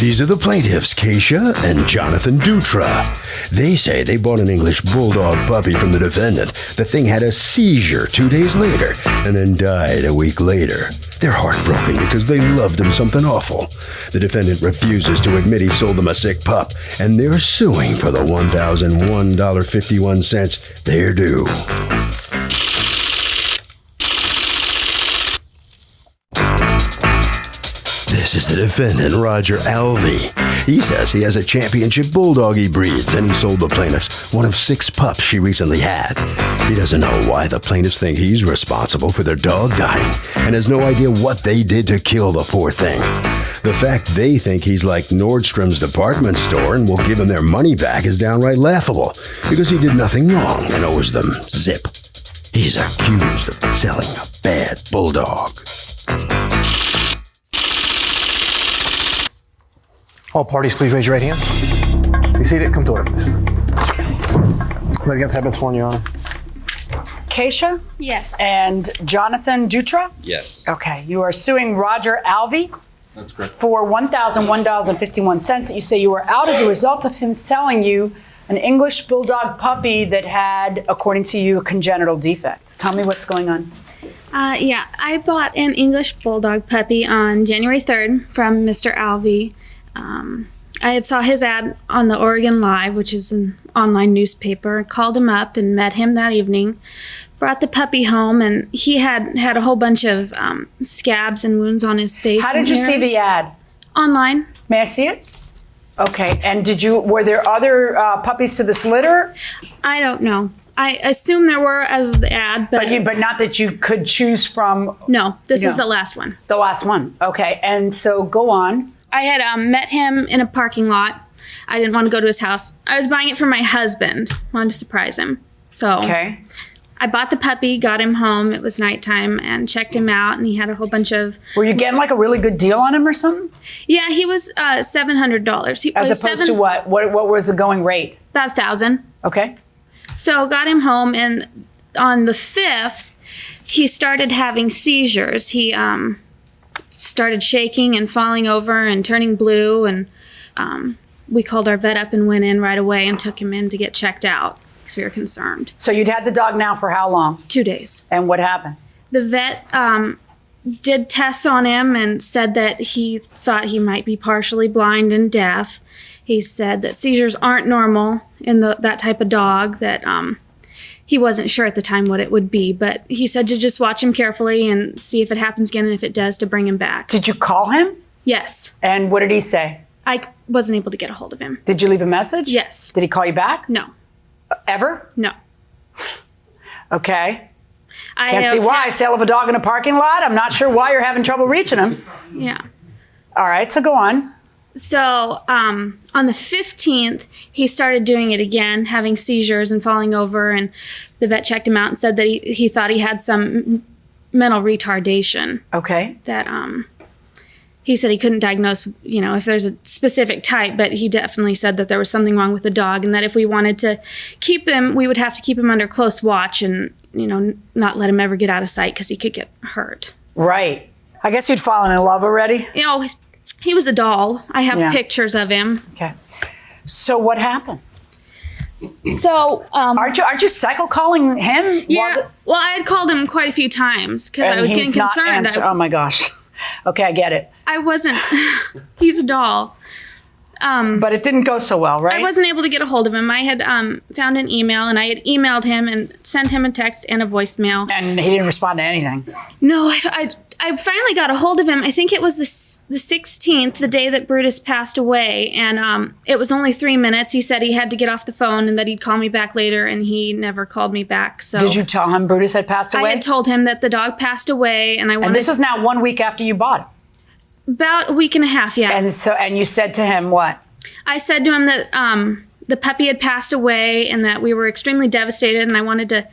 These are the plaintiffs, Keisha and Jonathan Dutra. They say they bought an English bulldog puppy from the defendant. The thing had a seizure 2 days later and then died a week later. They're heartbroken because they loved him something awful. The defendant refuses to admit he sold them a sick pup, and they're suing for the $1,001.51 they're due. This is the defendant, Roger Alvey. He says he has a championship bulldog he breeds, and he sold the plaintiffs one of 6 pups she recently had. He doesn't know why the plaintiffs think he's responsible for their dog dying, and has no idea what they did to kill the poor thing. The fact they think he's like Nordstrom's department store and will give them their money back is downright laughable, because he did nothing wrong and owes them zip. He's accused of selling a bad bulldog. All parties, please raise your right hand. Be seated. Come to order, please. Litigants have been sworn, Your Honor. Keisha? Yes. And Jonathan Dutra? Yes. Okay. You are suing Roger Alvey That's correct. for $1,001.51 that you say you were out as a result of him selling you an English bulldog puppy that had, according to you, a congenital defect. Tell me what's going on. Yeah, I bought an English bulldog puppy on January 3rd from Mr. Alvey. I had saw his ad on the Oregon Live, which is an online newspaper, called him up and met him that evening, brought the puppy home, and he had a whole bunch of scabs and wounds on his face. How did you see the ad? Online. May I see it? Okay. And were there other puppies to this litter? I don't know. I assume there were as of the ad, but Not that you could choose from. no, this was No. the last one. The last one. Okay. And so go on. I had met him in a parking lot. I didn't want to go to his house. I was buying it for my husband. Wanted to surprise him. So Okay. I bought the puppy, got him home. It was nighttime, and checked him out, and he had a whole bunch of... Were you getting like a really good deal on him or something? Yeah, he was $700. As opposed to what? What was the going rate? About $1,000. Okay. So got him home, and on the 5th, he started having seizures. He started shaking and falling over and turning blue, and we called our vet up and went in right away and took him in to get checked out because we were concerned. So you'd had the dog now for how long? 2 days. And what happened? The vet did tests on him and said that he thought he might be partially blind and deaf. He said that seizures aren't normal in that type of dog, that he wasn't sure at the time what it would be, but he said to just watch him carefully and see if it happens again, and if it does, to bring him back. Did you call him? Yes. And what did he say? I wasn't able to get a hold of him. Did you leave a message? Yes. Did he call you back? No. Ever? No. Okay. I Can't see have why. had- Sale of a dog in a parking lot? I'm not sure why you're having trouble reaching him. Yeah. All right, so go on. So on the 15th, he started doing it again, having seizures and falling over, and the vet checked him out and said that he thought he had some mental retardation. Okay. That he said he couldn't diagnose, if there's a specific type, but he definitely said that there was something wrong with the dog, and that if we wanted to keep him, we would have to keep him under close watch and, not let him ever get out of sight because he could get hurt. Right. I guess you'd fallen in love already? He was a doll. I have Yeah. pictures of him. Okay. So what happened? So, Aren't you cycle calling him? yeah, well, I had called him quite a few times because I was getting concerned. Oh my gosh. Okay, I get it. I wasn't, he's a doll. But it didn't go so well, right? I wasn't able to get a hold of him. I had found an email, and I had emailed him and sent him a text and a voicemail. And he didn't respond to anything. No, I finally got a hold of him. I think it was the 16th, the day that Brutus passed away, and it was only 3 minutes. He said he had to get off the phone and that he'd call me back later, and he never called me back. So Did you tell him Brutus had passed away? I had told him that the dog passed away, and I wanted... And this was now 1 week after you bought it. About a week and a half, yeah. And you said to him what? I said to him that the puppy had passed away and that we were extremely devastated, and I wanted to,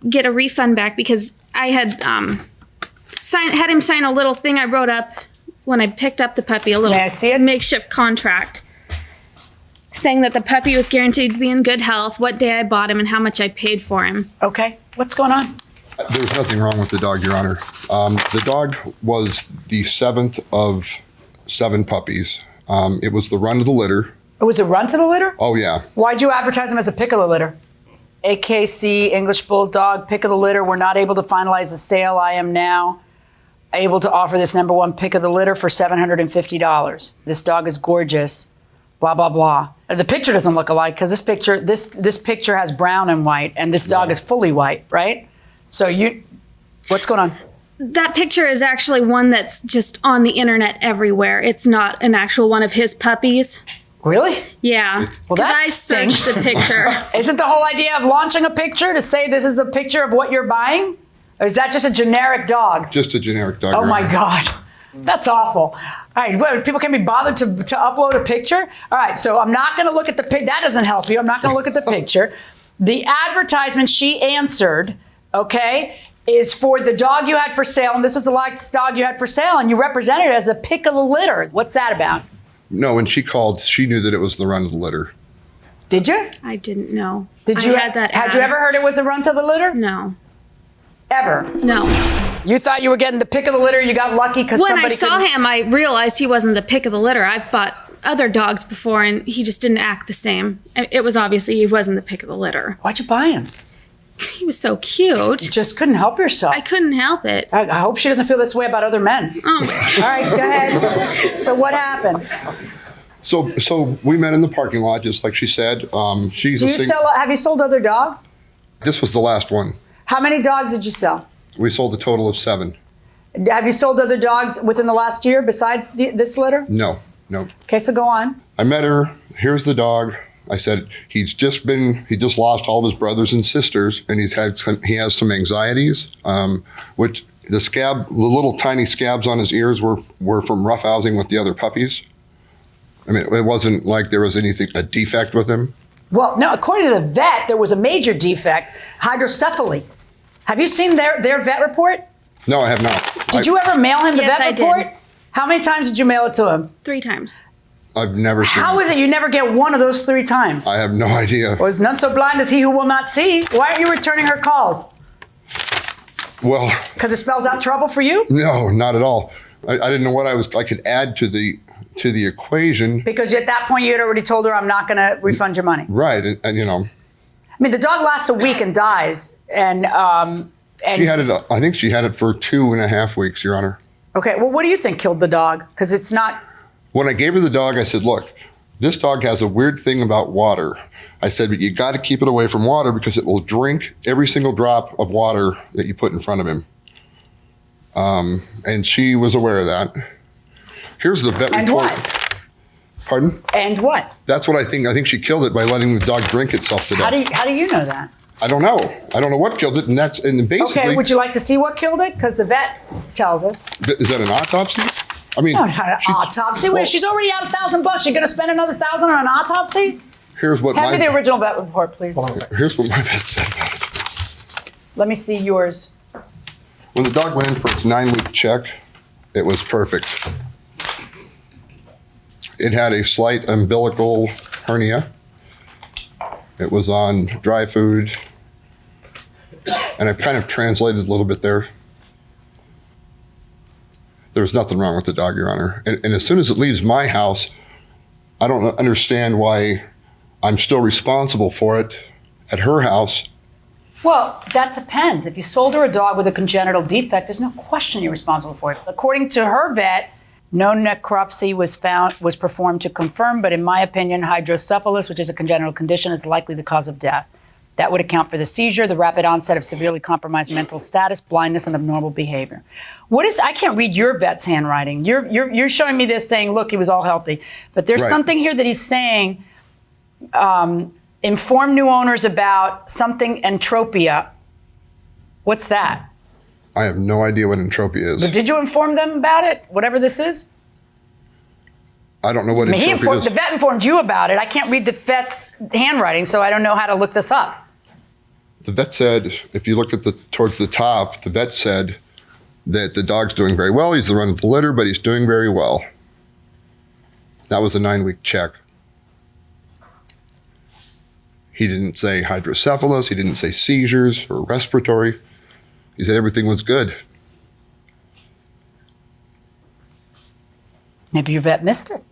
get a refund back because I had had him sign a little thing I wrote up when I picked up the puppy, a little May I see it? makeshift contract saying that the puppy was guaranteed to be in good health, what day I bought him, and how much I paid for him. Okay. What's going on? There's nothing wrong with the dog, Your Honor. The dog was the 7th of 7 puppies. It was the run to the litter. It was a run to the litter? Oh, yeah. Why'd you advertise him as a pick of the litter? AKC, English Bulldog, pick of the litter. We're not able to finalize the sale. I am now able to offer this number one pick of the litter for $750. This dog is gorgeous. Blah, blah, blah. The picture doesn't look alike because this picture has brown and white, and this dog is fully white, right? So what's going on? That picture is actually one that's just on the internet everywhere. It's not an actual one of his puppies. Really? Yeah. Well, because that I searched stinks. the picture. Isn't the whole idea of launching a picture to say this is a picture of what you're buying? Or is that just a generic dog? Just a generic dog. Oh Your my Honor. God. That's awful. All right, well, people can't be bothered to upload a picture. All right, so I'm not going to look at the picture. That doesn't help you. I'm not going to look at the picture. The advertisement she answered, okay, is for the dog you had for sale, and this is the last dog you had for sale, and you represented it as the pick of the litter. What's that about? No, when she called, she knew that it was the run to the litter. Did you? I didn't know. Did you? had that Had ad. you ever heard it was a run to the litter? No. Ever? No. You thought you were getting the pick of the litter. You got lucky because When somebody I saw couldn't- him, I realized he wasn't the pick of the litter. I've bought other dogs before, and he just didn't act the same. It was obviously he wasn't the pick of the litter. Why'd you buy him? He was so cute. You just couldn't help yourself. I couldn't help it. I hope she doesn't feel this way about other men. Oh, All right, go ahead. So what happened? So we met in the parking lot, just like she said. She's Do a you sell? Have you sold other dogs? This was the last one. How many dogs did you sell? We sold a total of 7. Have you sold other dogs within the last year besides this litter? No. Okay, so go on. I met her. Here's the dog. I said he just lost all of his brothers and sisters, and he has some anxieties, which the little tiny scabs on his ears were from roughhousing with the other puppies. I mean, it wasn't like there was a defect with him. Well, no, according to the vet, there was a major defect, hydrocephaly. Have you seen their vet report? No, I have not. Did you ever mail him the Yes, vet I did. report? How many times did you mail it to him? 3 times. I've never seen How is it you never get one of those 3 times? I have no idea. Was none so blind as he who will not see? Why aren't you returning her calls? Well, Because it spells out trouble for you? no, not at all. I didn't know what I could add to the equation. Because at that point you had already told her, I'm not going to refund your money. Right, and you know, I mean, the dog lasts a week and dies. And she had it. I think she had it for 2.5 weeks, Your Honor. okay, well, what do you think killed the dog? Because it's not. When I gave her the dog, I said, look, this dog has a weird thing about water. I said, but you got to keep it away from water because it will drink every single drop of water that you put in front of him. And she was aware of that. Here's the vet And report. what? Pardon? And what? That's what I think. I think she killed it by letting the dog drink itself to death. How do you know that? I don't know. I don't know what killed it, and basically. Okay, would you like to see what killed it? Because the vet tells us. Is that an autopsy? I mean, No, it's not an autopsy. well, She's already out $1,000. You're going to spend another $1,000 on an autopsy? here's what Hand me the my original vet report, please. here's what my vet said about it. Let me see yours. When the dog went in for its 9-week check, it was perfect. It had a slight umbilical hernia. It was on dry food. And I've kind of translated a little bit there. There was nothing wrong with the dog, Your Honor. And as soon as it leaves my house, I don't understand why I'm still responsible for it at her house. Well, that depends. If you sold her a dog with a congenital defect, there's no question you're responsible for it. According to her vet, no necropsy was performed to confirm, but in my opinion, hydrocephalus, which is a congenital condition, is likely the cause of death. That would account for the seizure, the rapid onset of severely compromised mental status, blindness, and abnormal behavior. I can't read your vet's handwriting. You're showing me this saying, look, he was all healthy. But there's Right. something here that he's saying, inform new owners about something entropia. What's that? I have no idea what entropia is. But did you inform them about it, whatever this is? I don't know what I mean, entropia is. the vet informed you about it. I can't read the vet's handwriting, so I don't know how to look this up. The vet said, if you look towards the top, the vet said that the dog's doing very well. He's the run of the litter, but he's doing very well. That was a 9-week check. He didn't say hydrocephalus. He didn't say seizures or respiratory. He said everything was good. Maybe your vet missed it.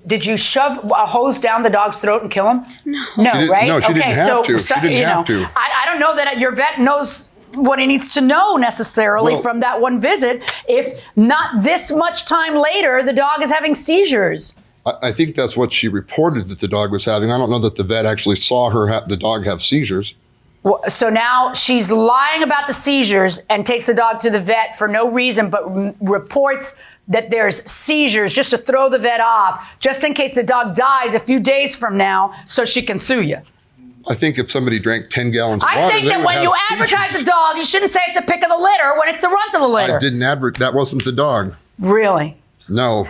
Did you shove a hose down the dog's throat and kill him? No. No, right? No, she didn't have to. So, She didn't have to. I don't know that your vet knows what he needs to know necessarily from that one visit. If not this much time later, the dog is having seizures. I think that's what she reported that the dog was having. I don't know that the vet actually saw the dog have seizures. Well, so now she's lying about the seizures and takes the dog to the vet for no reason, but reports that there's seizures just to throw the vet off, just in case the dog dies a few days from now, so she can sue you. I think if somebody drank 10 gallons of water, I think that when you advertise a dog, you shouldn't say it's a pick of the litter when it's the runt of the litter. I didn't that wasn't the dog. Really? No.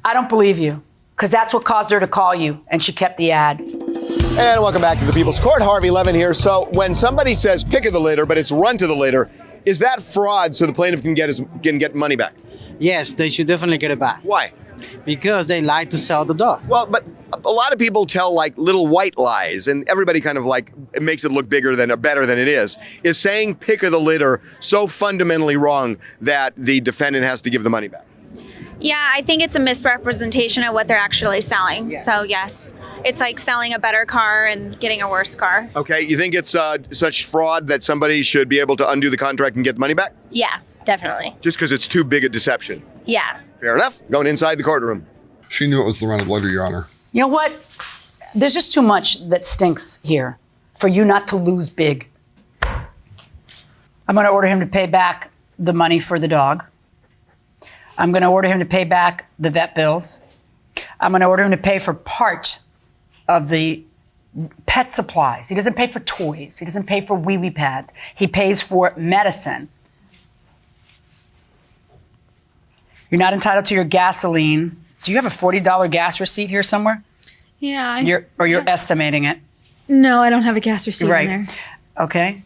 I don't believe you, because that's what caused her to call you, and she kept the ad. And welcome back to the People's Court. Harvey Levin here. So when somebody says pick of the litter, but it's run to the litter, is that fraud so the plaintiff can get money back? Yes, they should definitely get it back. Why? Because they like to sell the dog. Well, but a lot of people tell like little white lies, and everybody kind of like it makes it look bigger than or better than it is. Is saying pick of the litter so fundamentally wrong that the defendant has to give the money back? Yeah, I think it's a misrepresentation of what they're actually selling. Yeah. So yes, it's like selling a better car and getting a worse car. Okay, you think it's such fraud that somebody should be able to undo the contract and get the money back? Yeah, definitely. Just because it's too big a deception? Yeah. Fair enough. Going inside the courtroom. She knew it was the run of the litter, Your Honor. You know what? There's just too much that stinks here for you not to lose big. I'm going to order him to pay back the money for the dog. I'm going to order him to pay back the vet bills. I'm going to order him to pay for part of the pet supplies. He doesn't pay for toys. He doesn't pay for wee-wee pads. He pays for medicine. You're not entitled to your gasoline. Do you have a $40 gas receipt here somewhere? Yeah. You're estimating it. No, I don't have a gas receipt Right. in there. Okay.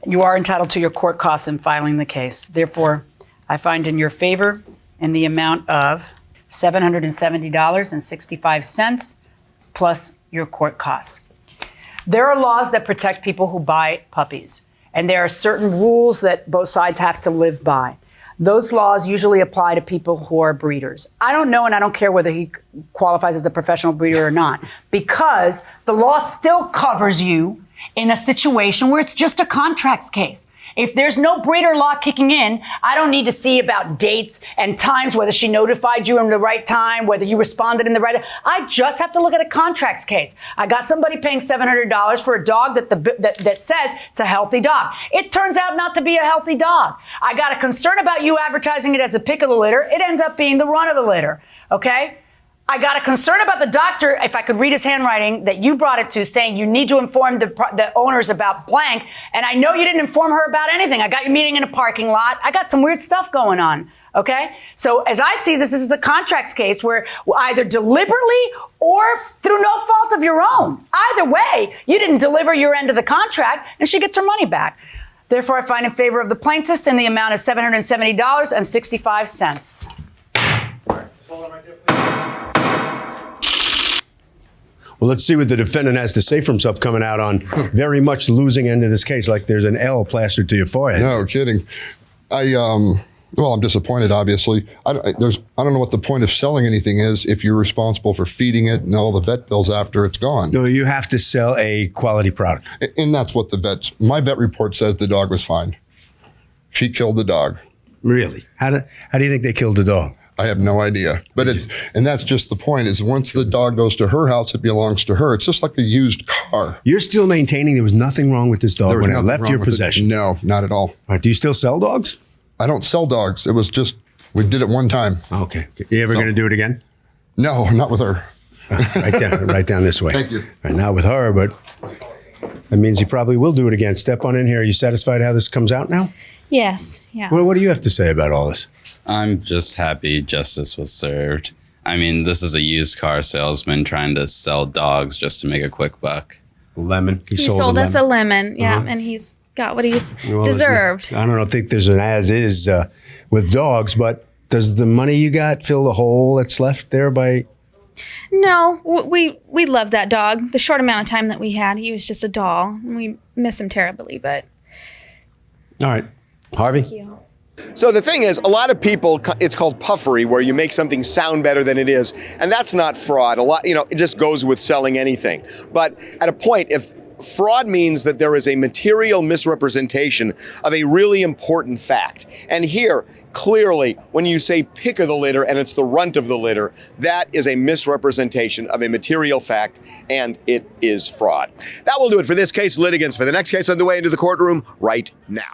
You are entitled to your court costs in filing the case. Therefore, I find in your favor in the amount of $770.65 plus your court costs. There are laws that protect people who buy puppies, and there are certain rules that both sides have to live by. Those laws usually apply to people who are breeders. I don't know, and I don't care whether he qualifies as a professional breeder or not, because the law still covers you in a situation where it's just a contracts case. If there's no breeder law kicking in, I don't need to see about dates and times, whether she notified you in the right time, whether you responded in the right time. I just have to look at a contracts case. I got somebody paying $700 for a dog that says it's a healthy dog. It turns out not to be a healthy dog. I got a concern about you advertising it as a pick of the litter. It ends up being the run of the litter, okay? I got a concern about the doctor, if I could read his handwriting, that you brought it to, saying you need to inform the owners about blank. And I know you didn't inform her about anything. I got you meeting in a parking lot. I got some weird stuff going on, okay? So as I see this is a contracts case where either deliberately or through no fault of your own. Either way, you didn't deliver your end of the contract, and she gets her money back. Therefore, I find in favor of the plaintiffs in the amount of $770.65. Well, let's see what the defendant has to say for himself coming out on very much the losing end of this case, like there's an L plastered to your forehead. No kidding. I'm disappointed, obviously. I don't know what the point of selling anything is if you're responsible for feeding it and all the vet bills after it's gone. No, you have to sell a quality product. And that's what my vet report says the dog was fine. She killed the dog. Really? How do you think they killed the dog? I have no idea. And that's just the point, is once the dog goes to her house, it belongs to her. It's just like a used car. You're still maintaining there was nothing wrong with this dog when it left your possession? No, not at all. All right, do you still sell dogs? I don't sell dogs. It was just, we did it one time. Okay. You ever going to do it again? No, not with her. Right down this way. Thank you. Right, not with her, but that means you probably will do it again. Step on in here. Are you satisfied how this comes out now? Yes. Yeah. Well, what do you have to say about all this? I'm just happy justice was served. I mean, this is a used car salesman trying to sell dogs just to make a quick buck. Lemon. He sold us a lemon, yeah, and he's got what he's deserved. I don't think there's an as is with dogs, but does the money you got fill the hole that's left there by? No, we love that dog. The short amount of time that we had, he was just a doll. And we miss him terribly, but. All right. Harvey? Thank you. So the thing is, a lot of people, it's called puffery, where you make something sound better than it is, and that's not fraud. It just goes with selling anything. But at a point, if fraud means that there is a material misrepresentation of a really important fact, and here, clearly, when you say pick of the litter and it's the runt of the litter, that is a misrepresentation of a material fact, and it is fraud. That will do it for this case. Litigants for the next case on the way into the courtroom right now.